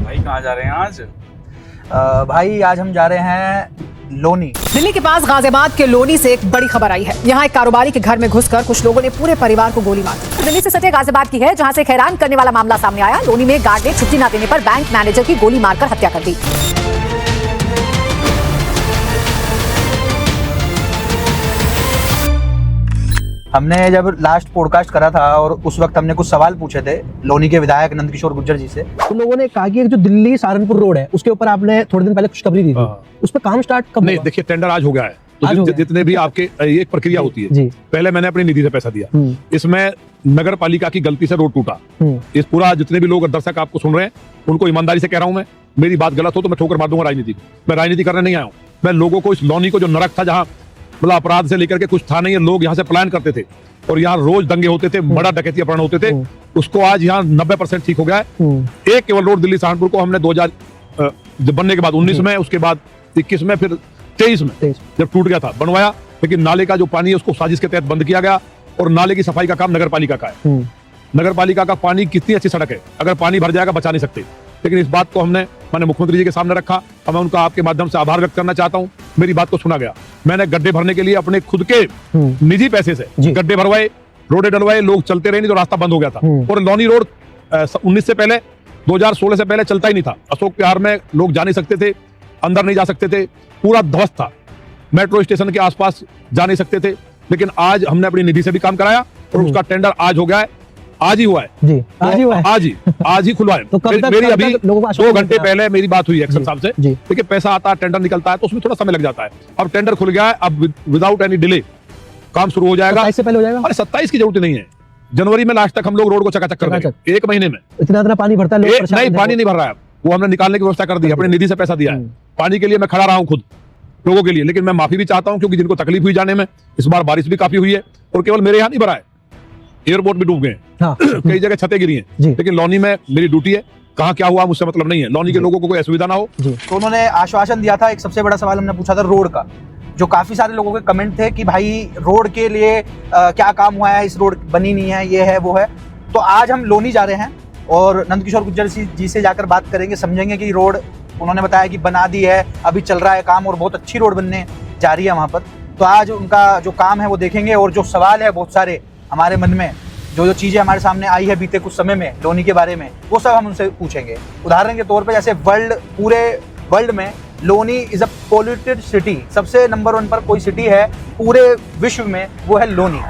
भाई कहाँ जा रहे हैं आज? भाई आज हम जा रहे हैं लोनी। दिल्ली के पास गाजियाबाद के लोनी से एक बड़ी खबर आई है। यहाँ एक कारोबारी के घर में घुसकर कुछ लोगों ने पूरे परिवार को गोली मार दी। दिल्ली से सटे गाजियाबाद की है, जहाँ से एक हैरान करने वाला मामला सामने आया। लोनी में गार्ड ने छुट्टी न देने पर बैंक मैनेजर की गोली मारकर हत्या कर दी। हमने जब लास्ट पॉडकास्ट करा था और उस वक्त हमने कुछ सवाल पूछे थे लोनी के विधायक नंदकिशोर गुर्जर जी से, तो लोगों ने कहा कि जो दिल्ली सहारनपुर रोड है उसके ऊपर आपने थोड़े दिन पहले खुशखबरी दी थी, उस पर काम स्टार्ट कब नहीं हुआ? देखिए, टेंडर आज हो गया है। तो जितने भी आपके ये एक प्रक्रिया होती है। जी। पहले मैंने अपनी निधि से पैसा दिया, इसमें नगर पालिका की गलती से रोड टूटा। इस पूरा जितने भी लोग दर्शक आपको सुन रहे हैं उनको ईमानदारी से कह रहा हूं, मैं मेरी बात गलत हो तो मैं ठोकर मार दूंगा राजनीति को। मैं राजनीति करने नहीं आया हूँ। मैं लोगों को इस लोनी को जो नरक था, जहाँ मतलब अपराध से लेकर के कुछ था नहीं, लोग यहाँ से पलायन करते थे और यहाँ रोज दंगे होते थे, बड़ा डकैती अपहरण होते थे, उसको आज यहाँ 90% ठीक हो गया है। एक केवल रोड दिल्ली सहारनपुर को हमने 2000 जब बनने के बाद 19 में, उसके बाद 21 में, फिर 23 में जब टूट गया था बनवाया। लेकिन नाले का जो पानी है उसको साजिश के तहत बंद किया गया और नाले की सफाई का काम नगर पालिका का है। नगर पालिका का पानी कितनी अच्छी सड़क है, अगर पानी भर जाएगा बचा नहीं सकते। लेकिन इस बात को हमने माननीय मुख्यमंत्री जी के सामने रखा और मैं उनका आपके माध्यम से आभार व्यक्त करना चाहता हूं। मेरी बात को सुना गया। मैंने गड्ढे भरने के लिए अपने खुद के निजी पैसे से गड्ढे भरवाए, रोडे डलवाए, लोग चलते रहे नहीं तो रास्ता बंद हो गया था। और लोनी रोड 19 से पहले 2016 से पहले चलता ही नहीं था। अशोक विहार में लोग जा नहीं सकते थे, अंदर नहीं जा सकते थे, पूरा ध्वस्त था। मेट्रो स्टेशन के आसपास जा नहीं सकते थे। लेकिन आज हमने अपनी निधि से भी काम कराया और उसका टेंडर आज हो गया है, आज ही हुआ है जी, आज ही हुआ है, आज ही खुलवा है। तो मेरी अभी 2 घंटे पहले मेरी बात हुई एक्शन साहब से। देखिए पैसा आता है, टेंडर निकलता है तो उसमें थोड़ा समय लग जाता है। अब टेंडर खुल गया है, अब विदाउट एनी डिले काम शुरू हो जाएगा। 27 से पहले हो जाएगा। अरे 27 की जरूरत नहीं है, जनवरी में लास्ट तक हम लोग रोड को चकाचक कर देंगे। 1 महीने में इतना पानी भरता है, नहीं पानी नहीं भर रहा है, वो हमने निकालने की व्यवस्था कर दी है। अपनी निधि से पैसा दिया है पानी के लिए। मैं खड़ा रहा हूँ खुद लोगों के लिए, लेकिन मैं माफी भी चाहता हूँ क्योंकि जिनको तकलीफ हुई जाने में, इस बार बारिश भी काफी हुई है और केवल मेरे यहाँ नहीं भरा है, एयरपोर्ट भी डूब गए, कई जगह छतें गिरी हैं। लेकिन लोनी में मेरी ड्यूटी है, कहाँ क्या हुआ मुझसे मतलब नहीं है। लोनी के लोगों को कोई असुविधा ना हो। तो उन्होंने आश्वासन दिया था। एक सबसे बड़ा सवाल हमने पूछा था रोड का, जो काफी सारे लोगों के कमेंट थे कि भाई रोड के लिए क्या काम हुआ है, इस रोड बनी नहीं है, ये है वो है। तो आज हम लोनी जा रहे हैं और नंदकिशोर गुर्जर जी से जाकर बात करेंगे, समझेंगे कि रोड उन्होंने बताया कि बना दी है, अभी चल रहा है काम और बहुत अच्छी रोड बनने जा रही है वहाँ पर। तो आज उनका जो काम है वो देखेंगे और जो सवाल है बहुत सारे हमारे मन में, जो चीज़ें हमारे सामने आई है बीते कुछ समय में लोनी के बारे में, वो सब हम उनसे पूछेंगे। उदाहरण के तौर पे जैसे पूरे वर्ल्ड में Loni is a polluted city, सबसे नंबर 1 पर कोई सिटी है पूरे विश्व में, वो है लोनी।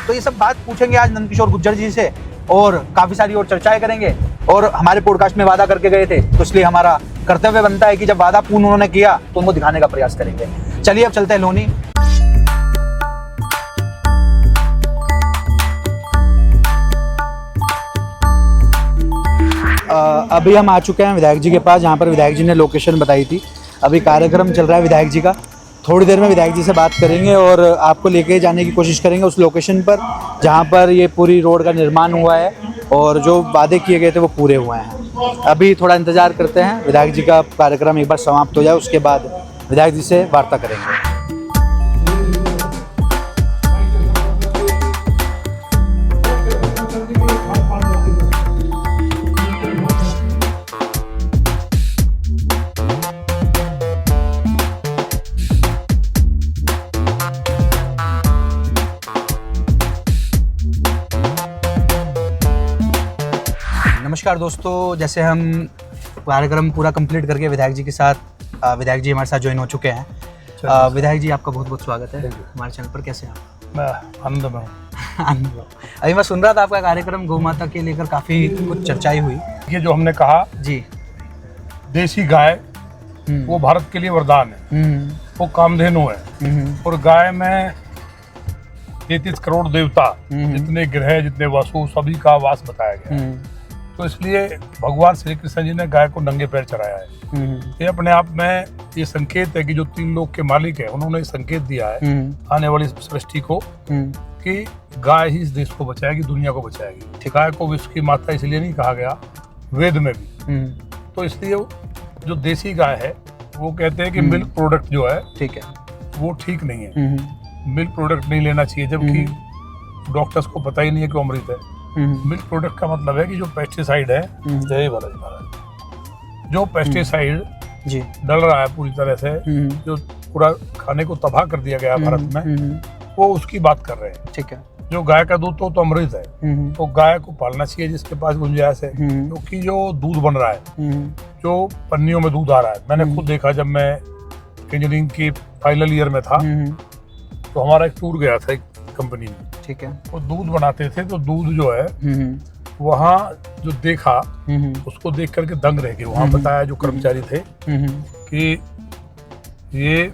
तो ये सब बात पूछेंगे आज नंदकिशोर गुर्जर जी से और काफी सारी और चर्चाएं करेंगे। और हमारे पॉडकास्ट में वादा करके गए थे तो इसलिए हमारा कर्तव्य बनता है कि जब वादा पूर्ण उन्होंने किया तो उनको दिखाने का प्रयास करेंगे। चलिए अब चलते हैं लोनी। अभी हम आ चुके हैं विधायक जी के पास, जहाँ पर विधायक जी ने लोकेशन बताई थी। अभी कार्यक्रम चल रहा है विधायक जी का। थोड़ी देर में विधायक जी से बात करेंगे और आपको लेके जाने की कोशिश करेंगे उस लोकेशन पर जहाँ पर ये पूरी रोड का निर्माण हुआ है और जो वादे किए गए थे वो पूरे हुए हैं। अभी थोड़ा इंतज़ार करते हैं विधायक जी का कार्यक्रम एक बार समाप्त हो जाए, उसके बाद विधायक जी से वार्ता करेंगे। नमस्कार दोस्तों, जैसे हम कार्यक्रम पूरा कंप्लीट करके विधायक जी के साथ, विधायक जी हमारे साथ ज्वाइन हो चुके हैं। विधायक जी आपका बहुत बहुत स्वागत है हमारे चैनल पर। कैसे हैं आप? मैं आनंद में हूँ। अभी मैं सुन रहा था आपका कार्यक्रम गौ माता के लेकर काफ़ी कुछ चर्चाएं हुई। ये जो हमने कहा जी, देसी गाय वो भारत के लिए वरदान है, वो कामधेनु है। और गाय में 33 करोड़ देवता, जितने ग्रह, जितने वसु, सभी का वास बताया गया है। तो इसलिए भगवान श्री कृष्ण जी ने गाय को नंगे पैर चढ़ाया है। ये अपने आप में ये संकेत है कि जो 3 लोक के मालिक है उन्होंने संकेत दिया है आने वाली सृष्टि को कि गाय ही इस देश को बचाएगी, दुनिया को बचाएगी। गाय को विश्व की माता इसलिए नहीं कहा गया, वेद में भी। तो इसलिए जो देसी गाय है वो कहते हैं कि मिल्क प्रोडक्ट जो है ठीक है। वो ठीक नहीं है, मिल्क प्रोडक्ट नहीं लेना चाहिए, जबकि डॉक्टर्स को पता ही नहीं है कि अमृत है। मिल्क प्रोडक्ट का मतलब है कि जो पेस्टिसाइड है, जय बालाजी महाराज, जो पेस्टिसाइड जी डल रहा है पूरी तरह से, जो पूरा खाने को तबाह कर दिया गया भारत में, वो उसकी बात कर रहे हैं। ठीक है। जो गाय का दूध तो अमृत है, तो गाय को पालना चाहिए जिसके पास गुंजाइश है, क्योंकि जो दूध बन रहा है, जो पन्नियों में दूध आ रहा है, मैंने खुद देखा जब मैं इंजीनियरिंग की फाइनल ईयर में था, तो हमारा एक टूर गया था एक कंपनी में। ठीक है। वो दूध बनाते थे, तो दूध जो है वहाँ जो देखा, उसको देख करके दंग रह गए। वहाँ बताया जो कर्मचारी थे कि ये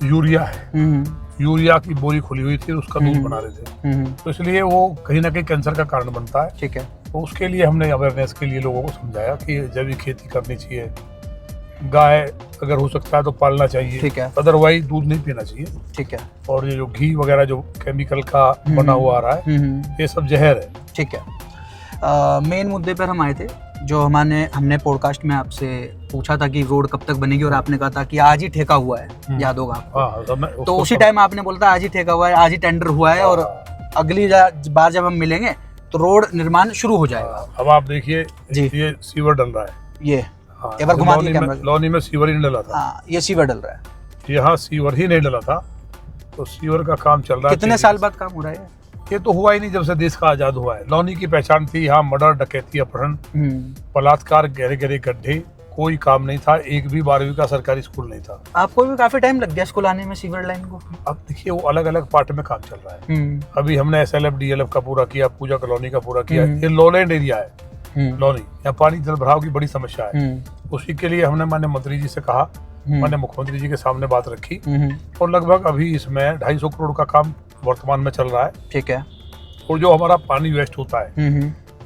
यूरिया है, यूरिया की बोरी खुली हुई थी, उसका दूध बना रहे थे, तो इसलिए वो कहीं ना कहीं कैंसर का कारण बनता है। ठीक है। तो उसके लिए हमने अवेयरनेस के लिए लोगों को समझाया कि जैविक खेती करनी चाहिए, गाय अगर हो सकता है तो पालना चाहिए, ठीक है। अदरवाइज दूध नहीं पीना चाहिए। ठीक है। और ये जो घी वगैरह जो केमिकल का बना हुआ आ रहा है, ये सब जहर है। ठीक है। मेन मुद्दे पर हम आए थे, जो हमने पॉडकास्ट में आपसे पूछा था कि रोड कब तक बनेगी, और आपने कहा था कि आज ही ठेका हुआ है, याद होगा आपको। हाँ, तो उसी टाइम आपने बोला था आज ही ठेका हुआ है, आज ही टेंडर हुआ है, और अगली बार जब हम मिलेंगे तो रोड निर्माण शुरू हो जाएगा। अब आप देखिए, जी। ये सीवर डल रहा है, ये हाँ, एक बार घुमा दिए कैमरा। लौनी में सीवर ही नहीं डला था। हाँ, ये सीवर डल रहा है, यहाँ सीवर ही नहीं डला था, तो सीवर का काम चल रहा है। कितने साल बाद काम हो रहा है? ये तो हुआ ही नहीं जब से देश का आजाद हुआ है। लौनी की पहचान थी यहाँ मर्डर, डकैती, अपहरण, बलात्कार, गहरे गहरे गड्ढे, कोई काम नहीं था, एक भी 12वीं का सरकारी स्कूल नहीं था। आपको भी काफी टाइम लग गया स्कूल आने में सीवर लाइन को। अब देखिए वो अलग अलग पार्ट में काम चल रहा है। अभी हमने SLF DLF का पूरा किया, पूजा कॉलोनी का पूरा किया। ये लोलैंड एरिया है लौनी, यहाँ पानी जल भराव की बड़ी समस्या है। उसी के लिए हमने माननीय मंत्री जी से कहा, माननीय मुख्यमंत्री जी के सामने बात रखी, और लगभग अभी इसमें 250 करोड़ का काम वर्तमान में चल रहा है। ठीक है। और जो हमारा पानी वेस्ट होता है,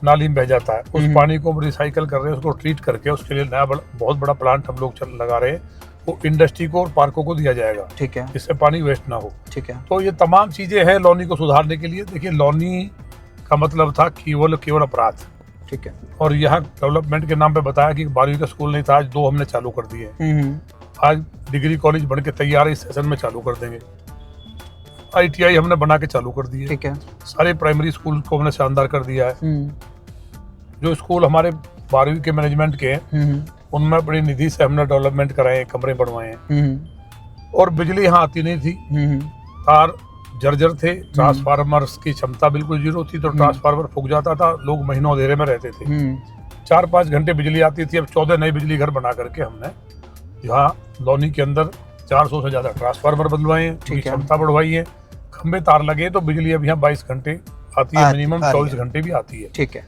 नाली में बह जाता है, उस पानी को हम रिसाइकल कर रहे हैं, उसको ट्रीट करके उसके लिए नया बहुत बड़ा प्लांट हम लोग लगा रहे हैं, वो इंडस्ट्री को और पार्कों को दिया जाएगा। ठीक है। जिससे पानी वेस्ट ना हो। ठीक है। तो ये तमाम चीजें हैं लौनी को सुधारने के लिए। देखिए लौनी का मतलब था केवल अपराध। ठीक है। और यहाँ डेवलपमेंट के नाम पे बताया कि 12वीं का स्कूल नहीं था, आज 2 हमने चालू कर दिए। आज डिग्री कॉलेज बन के तैयार है, इस सेशन में चालू कर देंगे। ITI हमने बना के चालू कर दिए। ठीक है। सारे प्राइमरी स्कूल को हमने शानदार कर दिया है। जो स्कूल हमारे 12वीं के मैनेजमेंट के हैं, उनमें बड़ी निधि से हमने डेवलपमेंट कराए, कमरे बनवाए हैं। और बिजली यहाँ आती नहीं थी, तार जर्जर थे, ट्रांसफार्मर्स की क्षमता बिल्कुल जीरो थी, तो ट्रांसफार्मर फूक जाता था, लोग महीनों अंधेरे में रहते थे। 4-5 घंटे बिजली आती थी। अब 14 नए बिजली घर बना करके हमने यहाँ लौनी के अंदर 400 से ज्यादा ट्रांसफार्मर बदलवाए हैं, क्षमता बढ़वाई है, खंबे तार लगे, तो बिजली अब यहाँ 22 घंटे आती है, मिनिमम 24 घंटे भी आती है। ठीक है।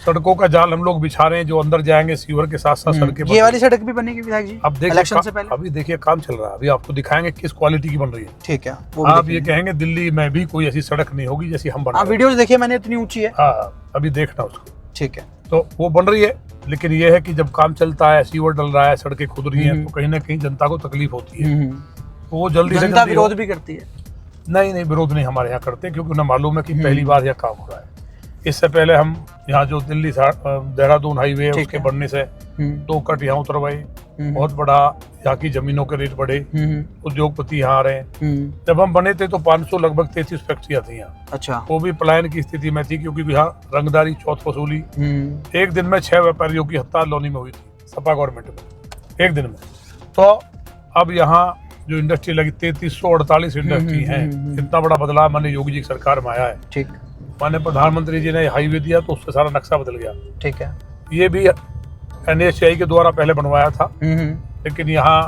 सड़कों का जाल हम लोग बिछा रहे हैं, जो अंदर जाएंगे सीवर के साथ साथ सड़कें। ये वाली सड़क भी बनेगी विधायक जी? अब देखिए इलेक्शन से पहले अभी देखिए काम चल रहा है, अभी आपको दिखाएंगे किस क्वालिटी की बन रही है। ठीक है। आप ये कहेंगे दिल्ली में भी कोई ऐसी सड़क नहीं होगी जैसी हम बना रहे हैं। वीडियोस देखिए मैंने, इतनी ऊंची है। हाँ, अभी देखना उसको। ठीक है। तो वो बन रही है, लेकिन ये है कि जब काम चलता है, सीवर डल रहा है, सड़कें खुद रही हैं, तो कहीं ना कहीं जनता को तकलीफ होती है। तो वो जल्दी से जनता विरोध भी करती है? नहीं, विरोध नहीं हमारे यहाँ करते, क्योंकि उन्हें मालूम है कि पहली बार यह काम हो रहा है। इससे पहले हम यहाँ जो दिल्ली देहरादून हाईवे है, उसके बनने से 2 कट यहाँ उतरवाए, बहुत बड़ा यहाँ की जमीनों के रेट बढ़े, उद्योगपति यहाँ आ रहे हैं। जब हम बने थे तो 500 लगभग 33 फैक्ट्रियाँ थी यहाँ। अच्छा। वो भी पलायन की स्थिति में थी, क्योंकि यहाँ रंगदारी, चौथ वसूली, एक दिन में 6 व्यापारियों की हत्या लौनी में हुई थी, सपा गवर्नमेंट में, एक दिन में। तो अब यहाँ जो इंडस्ट्री लगी 3348 इंडस्ट्री है। इतना बड़ा बदलाव माननीय योगी जी की सरकार में आया है। ठीक। माननीय प्रधानमंत्री जी ने हाईवे दिया तो उससे सारा नक्शा बदल गया। ठीक है। ये भी NHAI के द्वारा पहले बनवाया था, लेकिन यहाँ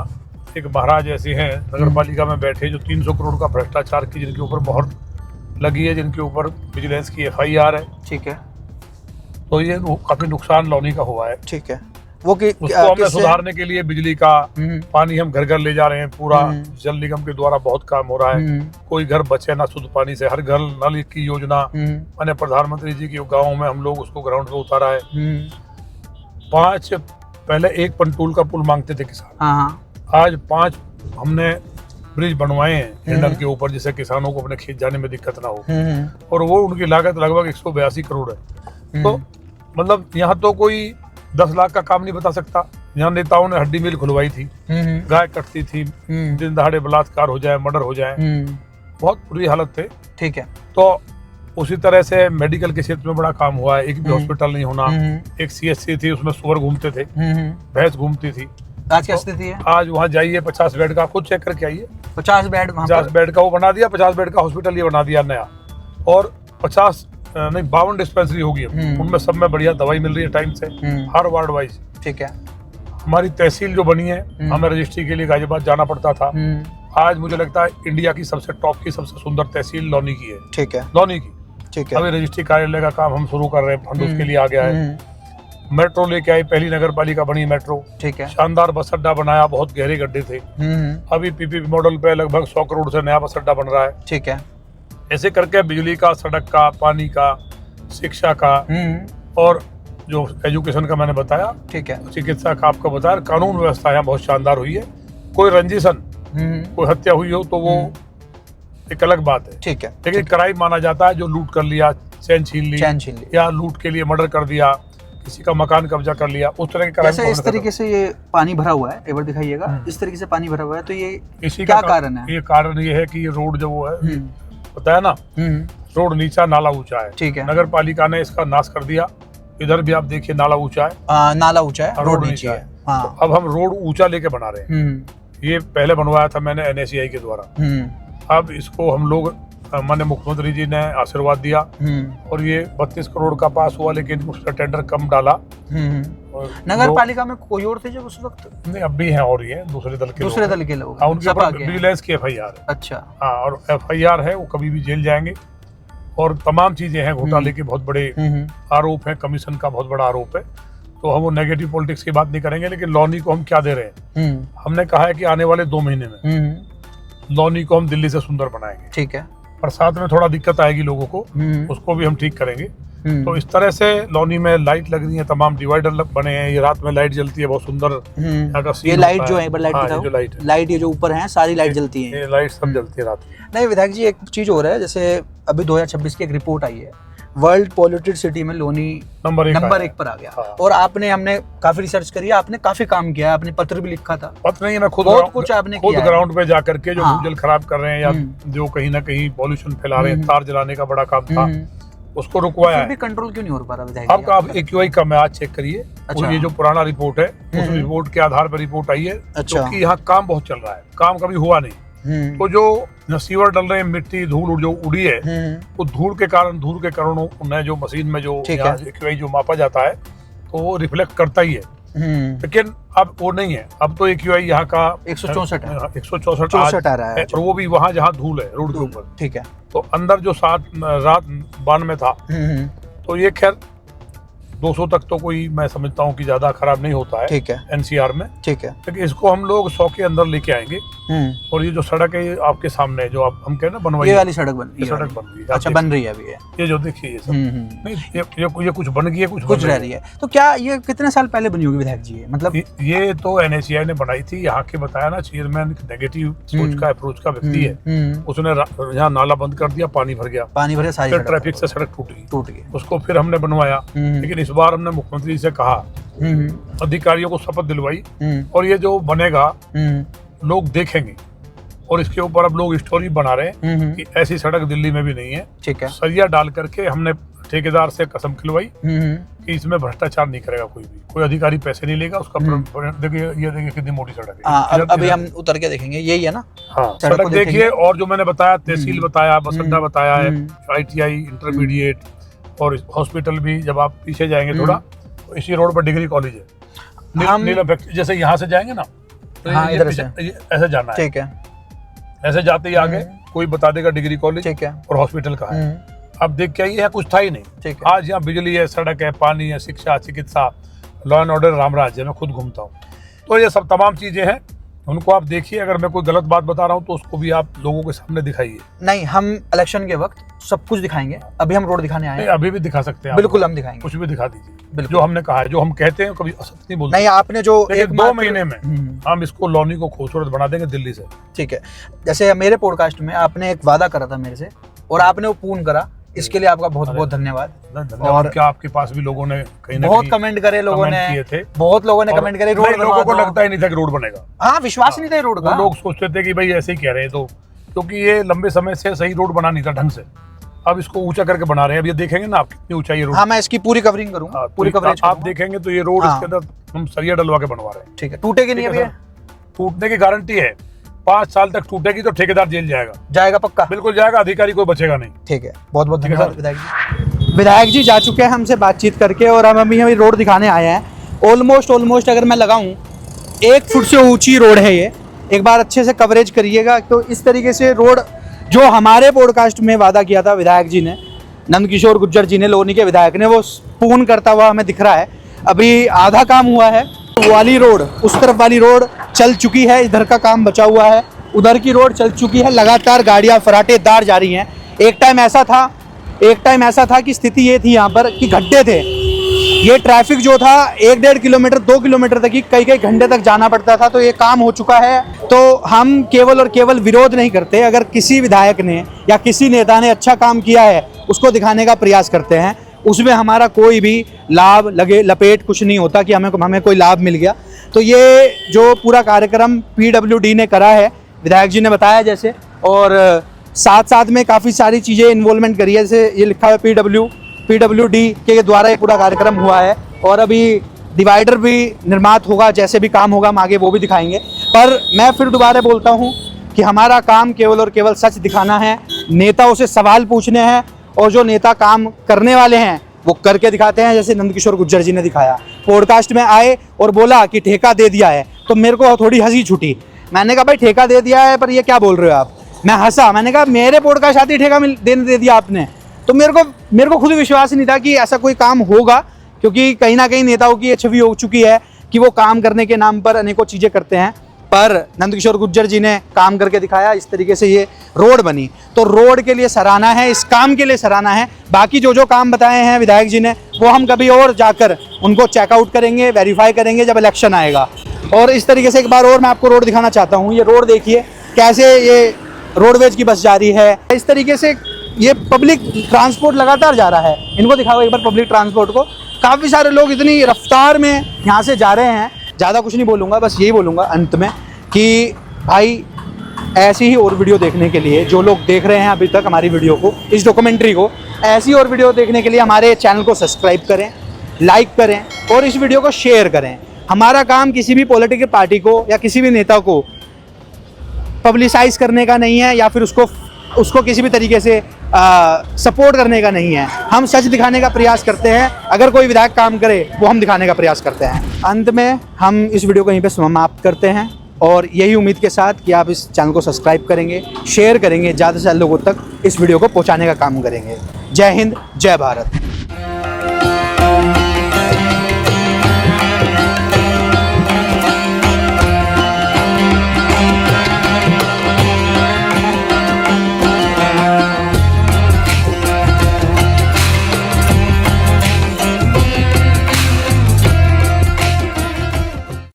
एक महाराज ऐसे हैं नगर पालिका में बैठे जो 300 करोड़ का भ्रष्टाचार की, जिनके ऊपर मोहर लगी है, जिनके ऊपर विजिलेंस की FIR है। ठीक है। तो ये काफी नुकसान लौनी का हुआ है। ठीक है। वो उसको हमने सुधारने के लिए बिजली का पानी हम घर घर ले जा रहे हैं, पूरा जल निगम के द्वारा बहुत काम हो रहा है। कोई घर बचे ना शुद्ध पानी से, हर घर नल की योजना मैंने प्रधानमंत्री जी के गाँव में हम लोग उसको ग्राउंड पे उतारा है। 5 पहले 1 पंटूल का पुल मांगते थे किसान, आज 5 हमने ब्रिज बनवाए हैं हैंडल के ऊपर, जिससे किसानों को अपने खेत जाने में दिक्कत ना हो। और वो उनकी लागत लगभग 182 करोड़ है। तो मतलब यहाँ तो कोई 10 लाख का काम नहीं बता सकता, यहाँ नेताओं ने हड्डी मिल खुलवाई थी, गाय कटती थी, दिन दहाड़े बलात्कार हो जाए, मर्डर हो जाए, बहुत बुरी हालत थे। ठीक है। तो उसी तरह से मेडिकल के क्षेत्र में बड़ा काम हुआ है। एक भी हॉस्पिटल नहीं होना, एक सीएचसी थी, उसमें सुअर घूमते थे, भैंस घूमती थी। आज क्या स्थिति है? आज वहाँ जाइए, 50 बेड का, खुद चेक करके आइए, 50 बेड, 50 बेड का वो बना दिया, 50 बेड का हॉस्पिटल ये बना दिया नया, और 52 डिस्पेंसरी होगी, उनमें सब में बढ़िया दवाई मिल रही है टाइम से, हर वार्ड वाइज। ठीक है। हमारी तहसील जो बनी है, हमें रजिस्ट्री के लिए गाजियाबाद जाना पड़ता था, आज मुझे लगता है इंडिया की सबसे टॉप की सबसे सुंदर तहसील लौनी की है। ठीक है। लौनी की। ठीक है। अभी रजिस्ट्री कार्यालय का काम हम शुरू कर रहे हैं, फंड उसके लिए आ गया है। मेट्रो लेके आई, पहली नगर पालिका बनी मेट्रो। ठीक है। शानदार बस अड्डा बनाया, बहुत गहरे गड्ढे थे। अभी पीपीपी मॉडल पे लगभग 100 करोड़ से नया बस अड्डा बन रहा है। ठीक है। ऐसे करके बिजली का, सड़क का, पानी का, शिक्षा का, और जो एजुकेशन का मैंने बताया, ठीक है, चिकित्सा का आपको बताया, कानून व्यवस्था यहाँ बहुत शानदार हुई है। कोई रंजिशन, कोई हत्या हुई हो तो वो एक अलग बात है। ठीक है। लेकिन क्राइम माना जाता है जो लूट कर लिया, चैन छीन ली, या लूट के लिए मर्डर कर दिया, किसी का मकान कब्जा कर लिया, उस तरह के क्राइम। जैसे इस तरीके से ये पानी भरा हुआ है, एक बार दिखाइएगा, इस तरीके से पानी भरा हुआ है, तो ये इसी क्या कारण है? ये कारण ये है कि ये रोड जो वो है, बताया ना, रोड नीचा, नाला ऊंचा है। ठीक है। नगर पालिका ने इसका नाश कर दिया। इधर भी आप देखिए, नाला ऊंचा है, नाला ऊंचा है, रोड नीचा है। हाँ। तो अब हम रोड ऊंचा लेके बना रहे हैं। ये पहले बनवाया था मैंने NHAI के द्वारा। अब इसको हम लोग, माननीय मुख्यमंत्री जी ने आशीर्वाद दिया और ये 32 करोड़ का पास हुआ, लेकिन उसका टेंडर कम डाला। नगर पालिका में कोई और थे जब उस वक्त? नहीं, अब भी हैं और ये दूसरे दल के लोग। हाँ, उनके ऊपर विजिलेंस की FIR है। अच्छा। हाँ, और FIR है, वो कभी भी जेल जाएंगे। और तमाम चीजें हैं, घोटाले के बहुत बड़े आरोप हैं, कमीशन का बहुत बड़ा आरोप है। तो हम वो नेगेटिव पॉलिटिक्स की बात नहीं करेंगे, लेकिन लौनी को हम क्या दे रहे हैं? हमने कहा है कि आने वाले 2 महीने में लौनी को हम दिल्ली से सुंदर बनाएंगे। ठीक है। बरसात में थोड़ा दिक्कत आएगी लोगों को, उसको भी हम ठीक करेंगे। तो इस तरह से लौनी में लाइट लग रही है, तमाम डिवाइडर बने हैं, ये रात में लाइट जलती है, बहुत सुंदर यहाँ का सीन। ये लाइट जो है, लाइट ये जो ऊपर है, सारी लाइट जलती है, ये लाइट सब जलती है रात में। नहीं विधायक जी, एक चीज हो रहा है, जैसे अभी 2026 की एक रिपोर्ट आई है, वर्ल्ड पॉल्यूटेड सिटी में लोनी नंबर 1 पर आ गया। हाँ। और हमने काफी रिसर्च करी है, आपने काफी काम किया है, आपने पत्र भी लिखा था। पत्र नहीं, मैं खुद बहुत कुछ आपने खुद ग्राउंड पे जा करके जो हाँ। भूजल खराब कर रहे हैं या जो कहीं ना कहीं पॉल्यूशन फैला रहे हैं, तार जलाने का बड़ा काम था, उसको रुकवाया है। कंट्रोल क्यों नहीं हो पा रहा विधायक? आपका AQI का मैं आज चेक करिए। अच्छा। ये जो पुराना रिपोर्ट है, उस रिपोर्ट के आधार पर रिपोर्ट आई है। अच्छा। क्योंकि यहाँ काम बहुत चल रहा है, काम कभी हुआ नहीं। तो जो सीवर डल रहे हैं, मिट्टी धूल जो उड़ी है, वो धूल के कारणों ने जो मशीन में जो AQI जो मापा जाता है, तो वो रिफ्लेक्ट करता ही है। लेकिन अब वो नहीं है। अब तो AQI यहाँ का 164 है, 164 आ रहा है, और वो भी वहाँ जहाँ धूल है रोड के ऊपर। ठीक है। तो अंदर जो रात 92 था, तो ये खैर 200 तक तो कोई, मैं समझता हूँ कि ज्यादा खराब नहीं होता है। ठीक है। NCR में। ठीक है। लेकिन इसको हम लोग 100 के अंदर लेके आएंगे। और ये जो सड़क है आपके सामने, जो आप हम कह ना बनवाई, ये वाली सड़क बन रही है। सड़क बन रही है। अच्छा, बन रही है अभी ये जो देखिए, ये सब नहीं, ये कुछ बन गई है, कुछ रह रही है। तो क्या ये कितने साल पहले बनी होगी विधायक जी? मतलब ये तो NHAI ने बनाई थी। यहाँ के बताया ना, चेयरमैन नेगेटिव सोच का, अप्रोच का व्यक्ति है। उसने यहाँ नाला बंद कर दिया, पानी भर गया, सारी ट्रैफिक से सड़क टूट गई। उसको फिर हमने बनवाया। लेकिन इस बार हमने मुख्यमंत्री से कहा, अधिकारियों को शपथ दिलवाई, और ये जो बनेगा लोग देखेंगे। और इसके ऊपर अब लोग स्टोरी बना रहे हैं कि ऐसी सड़क दिल्ली में भी नहीं है। ठीक है। सरिया डाल करके हमने ठेकेदार से कसम खिलवाई कि इसमें भ्रष्टाचार नहीं करेगा कोई भी, कोई अधिकारी पैसे नहीं लेगा उसका। देखिए, ये देखिए कितनी मोटी सड़क है। अभी हम उतर के देखेंगे, यही है ना? हाँ, सड़क देखिए। और जो मैंने बताया, तहसील बताया, बस अड्डा बताया है, ITI इंटरमीडिएट, और हॉस्पिटल भी। जब आप पीछे जाएंगे थोड़ा, तो इसी रोड पर डिग्री कॉलेज है, नीलम फैक्ट्री। जैसे यहाँ से जाएंगे ना, तो इधर से ऐसे जाना है। ठीक है। ऐसे जाते ही आगे कोई बता देगा डिग्री कॉलेज। ठीक है। और हॉस्पिटल कहाँ है। अब देख के आइए, कुछ था ही नहीं। ठीक है। आज यहाँ बिजली है, सड़क है, पानी है, शिक्षा, चिकित्सा, लॉ एंड ऑर्डर रामराज है। मैं खुद घूमता हूँ। तो ये सब तमाम चीजें हैं, उनको आप देखिए। अगर मैं कोई गलत बात बता रहा हूँ तो उसको भी आप लोगों के सामने दिखाइए। नहीं, हम इलेक्शन के वक्त सब कुछ दिखाएंगे। अभी हम रोड दिखाने आए हैं। अभी भी दिखा सकते हैं। बिल्कुल, हम दिखाएंगे। कुछ भी दिखा दीजिए, जो हमने कहा है, जो हम कहते हैं, कभी असत्य नहीं बोलते। नहीं, आपने जो 1-2 महीने में हम इसको लौनी को खूबसूरत बना देंगे दिल्ली से। ठीक है। जैसे मेरे पॉडकास्ट में आपने एक वादा करा था मेरे से, और आपने वो पूर्ण करा। इसके लिए आपका बहुत बहुत धन्यवाद। धन्यवाद। और क्या आपके पास भी लोगों ने कहीं ना बहुत कहीं कमेंट करे लोगों कमेंट ने, किए थे। बहुत लोगों ने और कमेंट करे नहीं, रोड लोगों को बनवा दो। लगता ही नहीं था कि रोड बनेगा। हाँ, विश्वास नहीं था रोड वो का। लोग सोचते थे कि भाई ऐसे ही कह रहे हैं, तो क्योंकि ये लंबे समय से सही रोड बना नहीं था ढंग से। अब इसको ऊंचा करके बना रहे हैं। अब ये देखेंगे ना आप कितनी ऊंचाई है रोड। हाँ, मैं इसकी पूरी कवरिंग करूंगा, पूरी कवरेज आप देखेंगे तो ये रोड हाँ। इसके अंदर हम सरिया डलवा के बनवा रहे हैं। ठीक है, टूटेगी नहीं ठीक अभी है ये? सर, टूटने की गारंटी है। 5 साल तक टूटेगी तो ठेकेदार जेल जाएगा। जाएगा पक्का? बिल्कुल जाएगा, अधिकारी कोई बचेगा नहीं। ठीक है, बहुत बहुत ठीक है धन्यवाद सर। विधायक जी। विधायक जी जा चुके हैं हमसे बातचीत करके, और हम अभी रोड दिखाने आए हैं। ऑलमोस्ट अगर मैं लगाऊं 1 फुट से ऊंची रोड है ये। एक बार अच्छे से कवरेज करिएगा। तो इस तरीके से रोड जो हमारे पॉडकास्ट में वादा किया था विधायक जी ने, नंदकिशोर गुर्जर जी ने, लोनी के विधायक ने, वो पूर्ण करता हुआ हमें दिख रहा है। अभी आधा काम हुआ है। वो वाली रोड, उस तरफ वाली रोड चल चुकी है, इधर का काम बचा हुआ है। उधर की रोड चल चुकी है। लगातार गाड़ियां फराटेदार जा रही हैं। एक टाइम ऐसा था कि स्थिति ये थी यहाँ पर कि गड्ढे थे। ये ट्रैफिक जो था 1-1.5 किलोमीटर 2 किलोमीटर तक ही कई घंटे तक जाना पड़ता था। तो ये काम हो चुका है। तो हम केवल और केवल विरोध नहीं करते। अगर किसी विधायक ने या किसी नेता ने अच्छा काम किया है उसको दिखाने का प्रयास करते हैं। उसमें हमारा कोई भी लाभ लपेट कुछ नहीं होता कि हमें कोई लाभ मिल गया। तो ये जो पूरा कार्यक्रम PWD ने करा है, विधायक जी ने बताया जैसे, और साथ में काफ़ी सारी चीज़ें इन्वॉल्वमेंट करी है। जैसे ये लिखा है PWD के द्वारा ये पूरा कार्यक्रम हुआ है। और अभी डिवाइडर भी निर्मात होगा, जैसे भी काम होगा हम आगे वो भी दिखाएंगे। पर मैं फिर दोबारा बोलता हूँ कि हमारा काम केवल और केवल सच दिखाना है, नेताओं से सवाल पूछने हैं, और जो नेता काम करने वाले हैं वो करके दिखाते हैं। जैसे नंदकिशोर गुर्जर जी ने दिखाया, पॉडकास्ट में आए और बोला कि ठेका दे दिया है, तो मेरे को थोड़ी हंसी छूटी। मैंने कहा भाई ठेका दे दिया है, पर ये क्या बोल रहे हो आप? मैं हंसा, मैंने कहा मेरे पॉडकास्ट आती ठेका दे दिया आपने। तो मेरे को खुद विश्वास नहीं था कि ऐसा कोई काम होगा, क्योंकि कहीं ना कहीं नेताओं की छवि हो चुकी है कि वो काम करने के नाम पर अनेकों चीज़ें करते हैं। पर नंदकिशोर गुर्जर जी ने काम करके दिखाया। इस तरीके से ये रोड बनी, तो रोड के लिए सराहना है, इस काम के लिए सराहना है। बाकी जो काम बताए हैं विधायक जी ने, वो हम कभी और जाकर उनको चेकआउट करेंगे, वेरीफाई करेंगे जब इलेक्शन आएगा। और इस तरीके से एक बार और मैं आपको रोड दिखाना चाहता हूँ। ये रोड देखिए कैसे ये रोडवेज की बस जा रही है। इस तरीके से ये पब्लिक ट्रांसपोर्ट लगातार जा रहा है। इनको दिखाओ एक बार पब्लिक ट्रांसपोर्ट को। काफ़ी सारे लोग इतनी रफ्तार में यहाँ से जा रहे हैं। ज़्यादा कुछ नहीं बोलूँगा, बस यही बोलूँगा अंत में कि भाई ऐसी ही और वीडियो देखने के लिए, जो लोग देख रहे हैं अभी तक हमारी वीडियो को, इस डॉक्यूमेंट्री को, ऐसी और वीडियो देखने के लिए हमारे चैनल को सब्सक्राइब करें, लाइक करें और इस वीडियो को शेयर करें। हमारा काम किसी भी पॉलिटिकल पार्टी को या किसी भी नेता को पब्लिसाइज करने का नहीं है, या फिर उसको किसी भी तरीके से सपोर्ट करने का नहीं है। हम सच दिखाने का प्रयास करते हैं। अगर कोई विधायक काम करे वो हम दिखाने का प्रयास करते हैं। अंत में हम इस वीडियो को यहीं पे समाप्त करते हैं, और यही उम्मीद के साथ कि आप इस चैनल को सब्सक्राइब करेंगे, शेयर करेंगे, ज़्यादा से ज़्यादा लोगों तक इस वीडियो को पहुंचाने का काम करेंगे। जय हिंद, जय भारत।